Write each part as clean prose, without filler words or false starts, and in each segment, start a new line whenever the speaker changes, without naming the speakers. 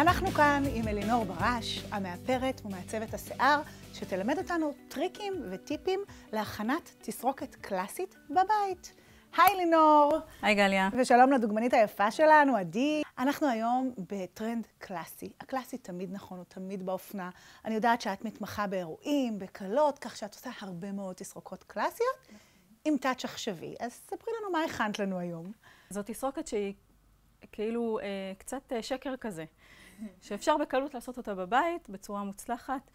אנחנו כאן עם אלינור ברש, המאפרת ומעצבת השיער, שתלמד אותנו טריקים וטיפים להכנת תסרוקת קלאסית בבית. היי אלינור!
היי גליה.
ושלום לדוגמנית היפה שלנו, עדי. אנחנו היום בטרנד קלאסי. הקלאסי תמיד נכון, הוא תמיד באופנה. אני יודעת שאת מתמחה באירועים, בקלות, כך שאת עושה הרבה מאוד תסרוקות קלאסיות עם טאץ' עכשווי. אז ספרי לנו מה הכנת לנו היום.
זו תסרוקת שהיא כאילו קצת שקר כזה, שאפשר בקלות לעשות אותה בבית בצורה מוצלחת.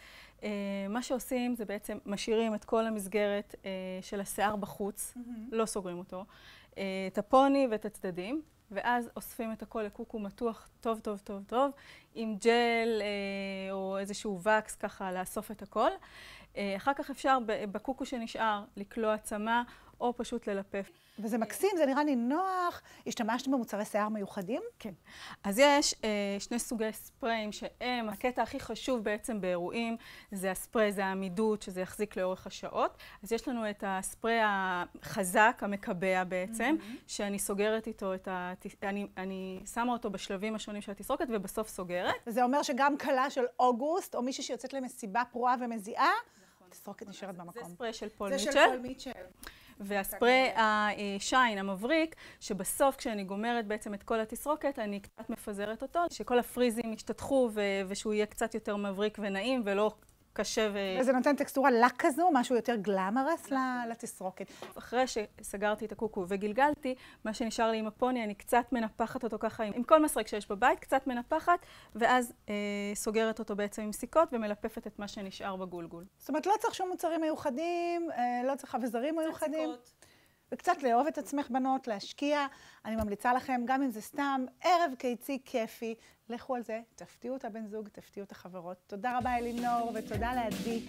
מה שעושים זה בעצם משאירים את כל המסגרת של השיער בחוץ, לא סוגרים אותו, את הפוני ואת הצדדים, ואז אוספים את הכל לקוקו מתוח טוב טוב טוב טוב, עם ג'ל או איזשהו וקס ככה לאסוף את הכל. אחר כך אפשר בקוקו שנשאר לקלוע צמה או פשוט ללפף.
וזה מקסים, זה נראה לי נוח. השתמשת במוצרי שיער מיוחדים?
כן. אז יש שני סוגי ספריים שהם, הקטע הכי חשוב בעצם באירועים, זה הספרי, זה העמידות, שזה יחזיק לאורך השעות. אז יש לנו את הספרי החזק, המקבע בעצם, שאני סוגרת איתו אני שמה אותו בשלבים השונים של התסרוקת ובסוף סוגרת.
וזה אומר שגם קלה של אוגוסט, או מישהי שיוצאת למסיבה פרועה ומזיעה, התסרוקת נשארת במקום.
זה ספרי של פול
זה
מיטשל.
של פול מיטשל.
והספרי השיין, המבריק, שבסוף כשאני גומרת בעצם את כל התסרוקת, אני קצת מפזרת אותו, שכל הפריזים ישתתחו ושהוא יהיה קצת יותר מבריק ונעים ולא קשה
וזה נותן טקסטורה לק כזו, משהו יותר גלמרס לתסרוקת.
אחרי שסגרתי את הקוקו וגלגלתי, מה שנשאר לי עם הפוני, אני קצת מנפחת אותו ככה עם כל מסרק שיש בבית, קצת מנפחת, ואז סוגרת אותו בעצם עם סיכות ומלפפת את מה שנשאר בגולגול.
זאת אומרת, לא צריך שום מוצרים מיוחדים, לא צריך אביזרים מיוחדים. וקצת לאהוב את עצמך בנות, להשקיע. אני ממליצה לכם, גם אם זה סתם ערב קיצי כיפי, לכו על זה, תפתיעו את הבן זוג, תפתיעו את החברות. תודה רבה אלינור ותודה לעדי.